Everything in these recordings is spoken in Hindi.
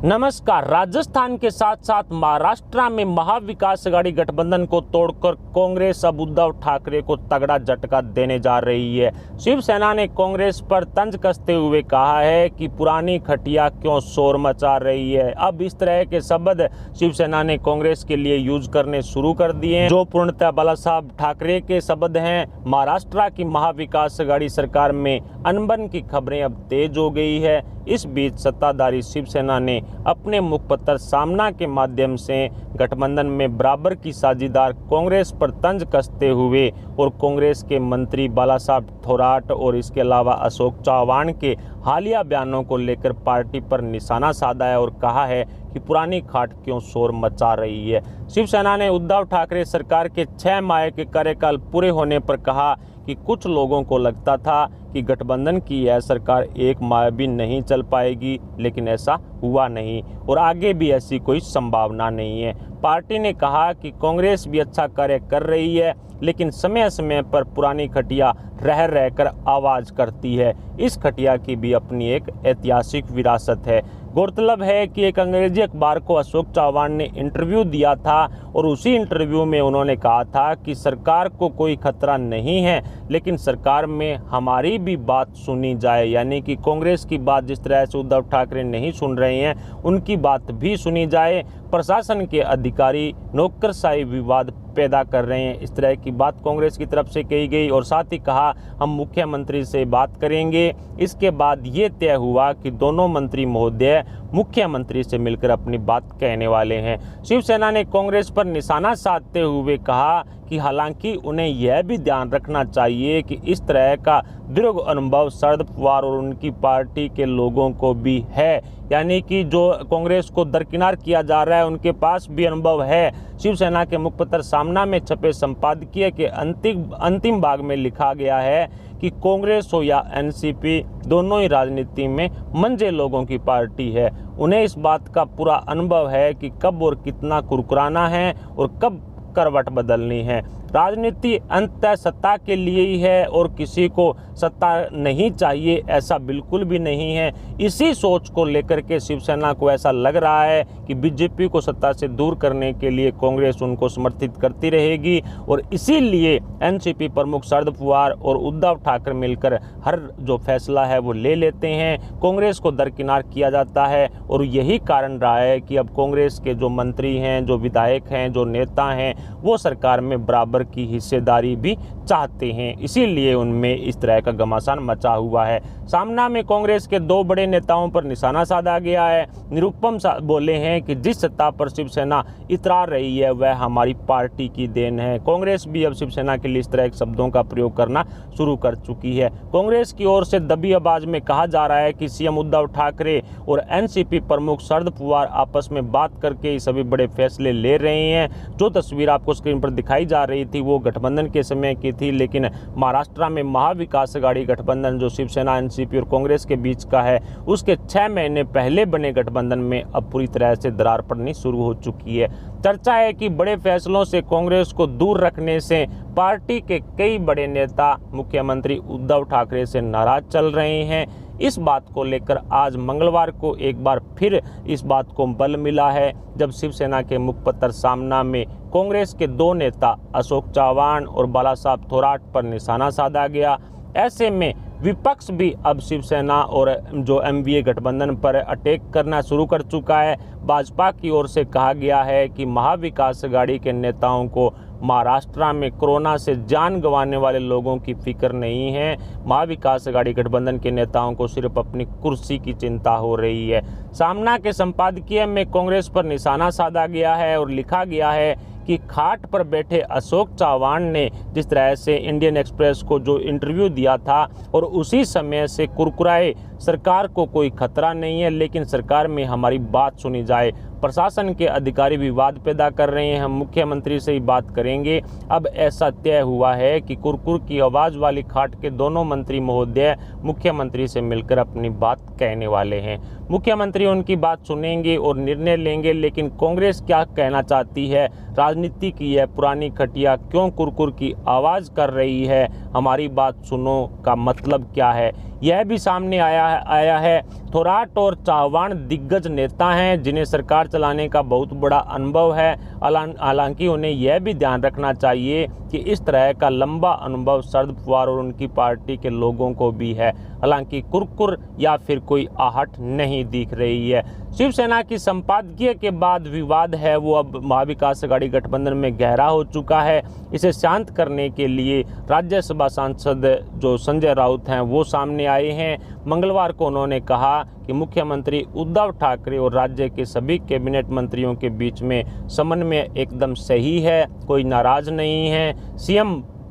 नमस्कार। राजस्थान के साथ साथ महाराष्ट्र में महाविकास आघाड़ी गठबंधन को तोड़कर कांग्रेस अब उद्धव ठाकरे को तगड़ा झटका देने जा रही है। शिवसेना ने कांग्रेस पर तंज कसते हुए कहा है कि पुरानी खटिया क्यों शोर मचा रही है। अब इस तरह के शब्द शिवसेना ने कांग्रेस के लिए यूज करने शुरू कर दिए हैं, जो पूर्णतः बाला साहब ठाकरे के शब्द हैं। महाराष्ट्र की महाविकास आघाड़ी सरकार में अनबन की खबरें अब तेज हो गई है। इस बीच सत्ताधारी शिवसेना ने अपने मुखपत्र सामना के माध्यम से गठबंधन में बराबर की साझीदार कांग्रेस पर तंज कसते हुए और कांग्रेस के मंत्री बाला साहब थोराट और इसके अलावा अशोक चव्हाण के हालिया बयानों को लेकर पार्टी पर निशाना साधा है और कहा है कि पुरानी खाट क्यों शोर मचा रही है। शिवसेना ने उद्धव ठाकरे सरकार के 6 माह के कार्यकाल पूरे होने पर कहा कि कुछ लोगों को लगता था कि गठबंधन की यह सरकार 1 माह भी नहीं चल पाएगी, लेकिन ऐसा हुआ नहीं और आगे भी ऐसी कोई संभावना नहीं है। पार्टी ने कहा कि कांग्रेस भी अच्छा कार्य कर रही है, लेकिन समय समय पर पुरानी खटिया रह रहकर आवाज करती है। इस खटिया की भी अपनी एक ऐतिहासिक विरासत है। गौरतलब है कि एक अंग्रेजी अखबार को अशोक चव्हाण ने इंटरव्यू दिया था और उसी इंटरव्यू में उन्होंने कहा था कि सरकार को कोई खतरा नहीं है, लेकिन सरकार में हमारी भी बात सुनी जाए, यानी कि कांग्रेस की बात जिस तरह से उद्धव ठाकरे नहीं सुन रहे हैं, उनकी बात भी सुनी जाए। प्रशासन के अधिकारी नौकरशाही विवाद पैदा कर रहे हैं, इस तरह की बात कांग्रेस की तरफ से कही गई और साथ ही कहा हम मुख्यमंत्री से बात करेंगे। इसके बाद ये तय हुआ कि दोनों मंत्री महोदय मुख्यमंत्री से मिलकर अपनी बात कहने वाले हैं। शिवसेना ने कांग्रेस पर निशाना साधते हुए कहा कि हालांकि उन्हें यह भी ध्यान रखना चाहिए कि इस तरह का दीर्घ अनुभव शरद पवार और उनकी पार्टी के लोगों को भी है, यानी कि जो कांग्रेस को दरकिनार किया जा रहा है उनके पास भी अनुभव है। शिवसेना के मुखपत्र सामना में छपे संपादकीय के अंतिम भाग में लिखा गया है कि कांग्रेस हो या एनसीपी, दोनों ही राजनीति में मंझे लोगों की पार्टी है। उन्हें इस बात का पूरा अनुभव है कि कब और कितना कुरकुराना है और कब करवट बदलनी है। राजनीति अंततः सत्ता के लिए ही है और किसी को सत्ता नहीं चाहिए, ऐसा बिल्कुल भी नहीं है। इसी सोच को लेकर के शिवसेना को ऐसा लग रहा है कि बीजेपी को सत्ता से दूर करने के लिए कांग्रेस उनको समर्थित करती रहेगी और इसीलिए एनसीपी प्रमुख शरद पवार और उद्धव ठाकरे मिलकर हर जो फैसला है वो ले लेते हैं। कांग्रेस को दरकिनार किया जाता है और यही कारण रहा है कि अब कांग्रेस के जो मंत्री हैं, जो विधायक हैं, जो नेता हैं, वो सरकार में बराबर की हिस्सेदारी भी चाहते हैं। इसीलिए उनमें इस तरह का घमासान मचा हुआ है। सामना में कांग्रेस के 2 बड़े नेताओं पर निशाना साधा गया है। निरुपम बोले हैं कि जिस सत्ता पर शिवसेना इतरा रही है वह हमारी पार्टी की देन है। कांग्रेस भी अब शिवसेना के लिए इस तरह के शब्दों का प्रयोग करना शुरू कर चुकी है। कांग्रेस की ओर से दबी आवाज में कहा जा रहा है कि सीएम उद्धव ठाकरे और एनसीपी प्रमुख शरद पवार आपस में बात करके सभी बड़े फैसले ले रहे हैं। जो तस्वीर आपको स्क्रीन पर दिखाई जा रही थी वो गठबंधन के समय की थी, लेकिन महाराष्ट्र में महाविकास आघाड़ी गठबंधन जो शिवसेना, एनसीपी और कांग्रेस के बीच का है, उसके 6 महीने पहले बने गठबंधन में अब पूरी तरह से दरार पड़नी शुरू हो चुकी है। चर्चा है कि बड़े फैसलों से कांग्रेस को दूर रखने से पार्टी के कई बड़े नेता मुख्यमंत्री उद्धव ठाकरे से नाराज चल रहे हैं। इस बात को लेकर आज मंगलवार को एक बार फिर इस बात को बल मिला है, जब शिवसेना के मुखपत्र सामना में कांग्रेस के 2 नेता अशोक चव्हाण और बाला साहब थोराट पर निशाना साधा गया। ऐसे में विपक्ष भी अब शिवसेना और जो एमवीए गठबंधन पर अटैक करना शुरू कर चुका है। भाजपा की ओर से कहा गया है कि महाविकास आघाड़ी के नेताओं को महाराष्ट्र में कोरोना से जान गंवाने वाले लोगों की फिक्र नहीं है। महाविकास आघाड़ी गठबंधन के नेताओं को सिर्फ अपनी कुर्सी की चिंता हो रही है। सामना के संपादकीय में कांग्रेस पर निशाना साधा गया है और लिखा गया है कि खाट पर बैठे अशोक चव्हाण ने जिस तरह से इंडियन एक्सप्रेस को जो इंटरव्यू दिया था और उसी समय से कुरकुराए सरकार को कोई खतरा नहीं है, लेकिन सरकार में हमारी बात सुनी जाए। प्रशासन के अधिकारी विवाद पैदा कर रहे हैं, हम मुख्यमंत्री से ही बात करेंगे। अब ऐसा तय हुआ है कि कुरकुर की आवाज़ वाली खाट के दोनों मंत्री महोदय मुख्यमंत्री से मिलकर अपनी बात कहने वाले हैं। मुख्यमंत्री उनकी बात सुनेंगे और निर्णय लेंगे, लेकिन कांग्रेस क्या कहना चाहती है, राजनीति की यह पुरानी खटिया क्यों कुरकुर की आवाज़ कर रही है, हमारी बात सुनो का मतलब क्या है, यह भी सामने आया है। थोराट और चाहवान दिग्गज नेता हैं जिन्हें सरकार चलाने का बहुत बड़ा अनुभव है। हालांकि उन्हें यह भी ध्यान रखना चाहिए कि इस तरह का लंबा अनुभव शरद पवार और उनकी पार्टी के लोगों को भी है। हालांकि कुरकुर या फिर कोई आहट नहीं दिख रही है। शिवसेना की संपादकीय के बाद विवाद है वो अब महाविकास अघाड़ी गठबंधन में गहरा हो चुका है। इसे शांत करने के लिए राज्यसभा सांसद जो संजय राउत हैं वो सामने आए हैं। मंगलवार को उन्होंने कहा कि मुख्यमंत्री उद्धव ठाकरे और राज्य के सभी कैबिनेट मंत्रियों के बीच में समन्वय एकदम सही है, कोई नाराज नहीं है।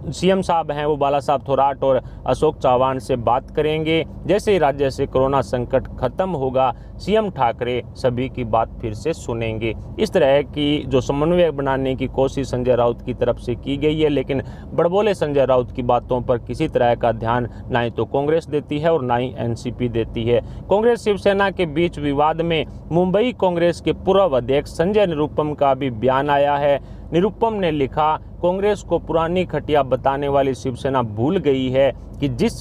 सीएम साहब हैं वो बाला साहब थोराट और अशोक चव्हाण से बात करेंगे। जैसे ही राज्य से कोरोना संकट खत्म होगा, सीएम ठाकरे सभी की बात फिर से सुनेंगे। इस तरह की जो समन्वय बनाने की कोशिश संजय राउत की तरफ से की गई है, लेकिन बड़बोले संजय राउत की बातों पर किसी तरह का ध्यान ना ही तो कांग्रेस देती है और ना ही एनसीपी देती है। कांग्रेस शिवसेना के बीच विवाद में मुंबई कांग्रेस के पूर्व अध्यक्ष संजय निरुपम का भी बयान आया है। निरुपम ने लिखा, कांग्रेस को पुरानी खटिया बताने वाली शिवसेना भूल गई है कि जिस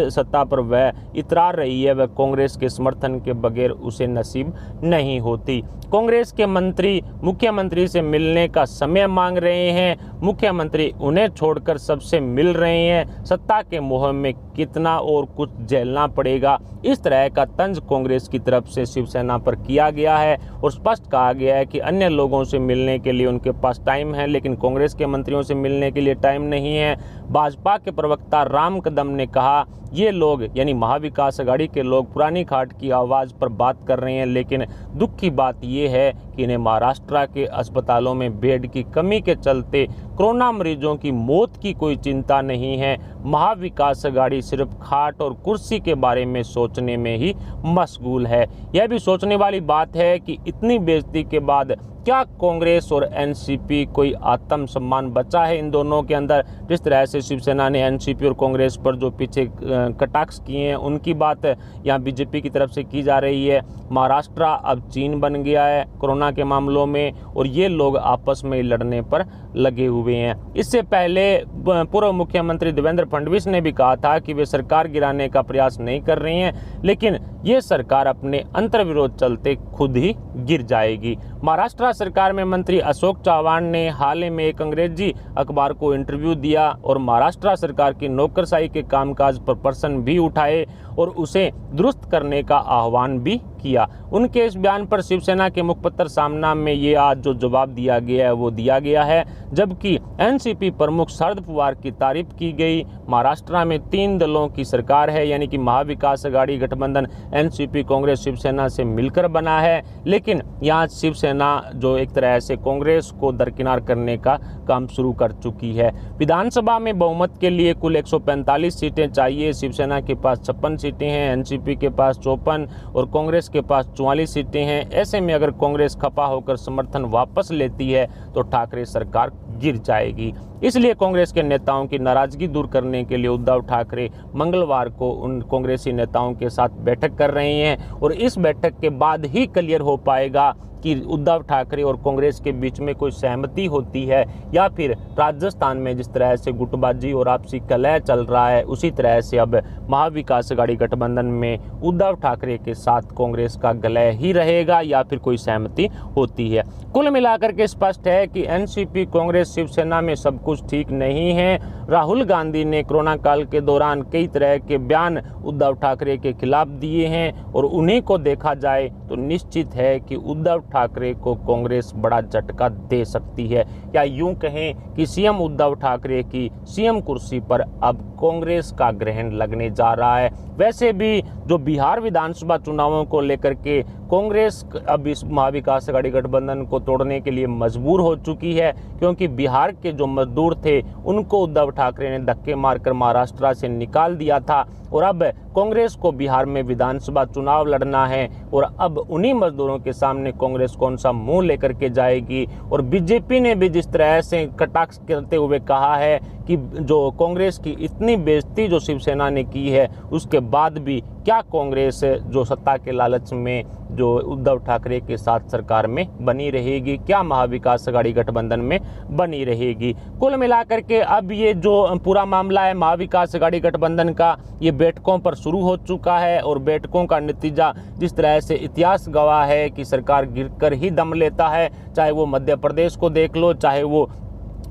सत्ता पर वह इतरा रही है वह कांग्रेस के समर्थन के बगैर उसे नसीब नहीं होती। कांग्रेस के मंत्री मुख्यमंत्री से मिलने का समय मांग रहे हैं, मुख्यमंत्री उन्हें छोड़कर सबसे मिल रहे हैं। सत्ता के मोह में कितना और कुछ झेलना पड़ेगा। इस तरह का तंज कांग्रेस की तरफ से शिवसेना पर किया गया है और स्पष्ट कहा गया है कि अन्य लोगों से मिलने के लिए उनके पास टाइम है, लेकिन कांग्रेस के मंत्रियों से मिलने के लिए टाइम नहीं है। भाजपा के प्रवक्ता राम कदम ने कहा, ये लोग यानी महाविकास अघाड़ी के लोग पुरानी खाट की आवाज़ पर बात कर रहे हैं, लेकिन दुख की बात यह है कि इन्हें महाराष्ट्र के अस्पतालों में बेड की कमी के चलते कोरोना मरीजों की मौत की कोई चिंता नहीं है। महाविकास अघाड़ी सिर्फ खाट और कुर्सी के बारे में सोचने में ही मशगूल है। यह भी सोचने वाली बात है कि इतनी बेइज्जती के बाद क्या कांग्रेस और एनसीपी कोई आत्मसम्मान बचा है इन दोनों के अंदर। जिस तरह से शिवसेना ने एनसीपी और कांग्रेस पर जो पीछे कटाक्ष किए हैं उनकी बात यहाँ बीजेपी की तरफ से की जा रही है। महाराष्ट्र अब चीन बन गया है कोरोना के मामलों में और ये लोग आपस में लड़ने पर लगे हुए हैं। इससे पहले पूर्व मुख्यमंत्री देवेंद्र फडणवीस ने भी कहा था कि वे सरकार गिराने का प्रयास नहीं कर रहे हैं, लेकिन ये सरकार अपने अंतर्विरोध चलते खुद ही गिर जाएगी। महाराष्ट्र सरकार में मंत्री अशोक चव्हाण ने हाल ही में एक अंग्रेजी अखबार को इंटरव्यू दिया और महाराष्ट्र सरकार की नौकरशाही के कामकाज पर प्रश्न भी उठाए और उसे दुरुस्त करने का आह्वान भी किया। उनके इस बयान पर शिवसेना के मुखपत्र सामना में ये आज जो जवाब दिया गया है वो दिया गया है। जबकि एनसीपी प्रमुख शरद पवार की तारीफ की गई। महाराष्ट्र में 3 दलों की सरकार है, यानी कि महाविकास अघाड़ी गठबंधन एनसीपी कांग्रेस शिवसेना से मिलकर बना है, लेकिन यहाँ शिवसेना जो एक तरह से कांग्रेस को दरकिनार करने का काम शुरू कर चुकी है। विधानसभा में बहुमत के लिए कुल 145 सीटें चाहिए। शिवसेना के पास 56 सीटें हैं, एनसीपी के पास 54 और कांग्रेस के पास 44 सीटें हैं। ऐसे में अगर कांग्रेस खपा होकर समर्थन वापस लेती है तो ठाकरे सरकार गिर जाएगी। इसलिए कांग्रेस के नेताओं की नाराजगी दूर करने के लिए उद्धव ठाकरे मंगलवार को उन कांग्रेसी नेताओं के साथ बैठक कर रहे हैं और इस बैठक के बाद ही क्लियर हो पाएगा कि उद्धव ठाकरे और कांग्रेस के बीच में कोई सहमति होती है या फिर राजस्थान में जिस तरह से गुटबाजी और आपसी कलह चल रहा है उसी तरह से अब महाविकास अघाड़ी गठबंधन में उद्धव ठाकरे के साथ कांग्रेस का गलह ही रहेगा या फिर कोई सहमति होती है। कुल मिलाकर के स्पष्ट है कि एनसीपी कांग्रेस शिवसेना में सब कुछ ठीक नहीं है। राहुल गांधी ने कोरोना काल के दौरान कई तरह के बयान उद्धव ठाकरे के खिलाफ दिए हैं और उन्हीं को देखा जाए तो निश्चित है कि उद्धव ठाकरे को कांग्रेस बड़ा झटका दे सकती है, या यूं कहें कि सीएम उद्धव ठाकरे की सीएम कुर्सी पर अब कांग्रेस का ग्रहण लगने जा रहा है। वैसे भी जो बिहार विधानसभा चुनावों को लेकर के कांग्रेस अब इस महाविकास अघाड़ी गठबंधन को तोड़ने के लिए मजबूर हो चुकी है, क्योंकि बिहार के जो मजदूर थे उनको उद्धव ठाकरे ने धक्के मारकर महाराष्ट्र से निकाल दिया था और अब कांग्रेस को बिहार में विधानसभा चुनाव लड़ना है और अब उन्हीं मजदूरों के सामने कांग्रेस कौन सा मुंह लेकर के जाएगी। और बीजेपी ने भी जिस तरह से कटाक्ष करते हुए कहा है कि जो कांग्रेस की इतनी बेइज्जती जो शिवसेना ने की है, उसके बाद भी क्या कांग्रेस जो सत्ता के लालच में जो उद्धव ठाकरे के साथ सरकार में बनी रहेगी, क्या महाविकास आघाड़ी गठबंधन में बनी रहेगी। कुल मिलाकर के अब ये जो पूरा मामला है महाविकास आघाड़ी गठबंधन का, ये बैठकों पर शुरू हो चुका है और बैठकों का नतीजा जिस तरह से इतिहास गवाह है कि सरकार गिरकर ही दम लेता है। चाहे वो मध्य प्रदेश को देख लो, चाहे वो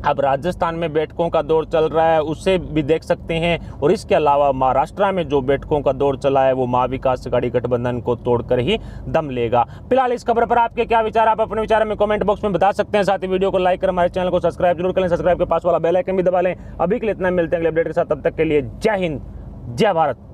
अब राजस्थान में बैठकों का दौर चल रहा है उसे भी देख सकते हैं, और इसके अलावा महाराष्ट्र में जो बैठकों का दौर चला है वो महाविकास आघाड़ी गठबंधन को तोड़कर ही दम लेगा। फिलहाल इस खबर पर आपके क्या विचार, आप अपने विचार में कमेंट बॉक्स में बता सकते हैं। साथ ही वीडियो को लाइक कर हमारे चैनल को सब्सक्राइब जरूर करें, सब्सक्राइब के पास वाला बेल आइकन भी दबा लें। अभी के लिए इतना, मिलते हैं अगले अपडेट के साथ, तब तक के लिए जय हिंद जय भारत।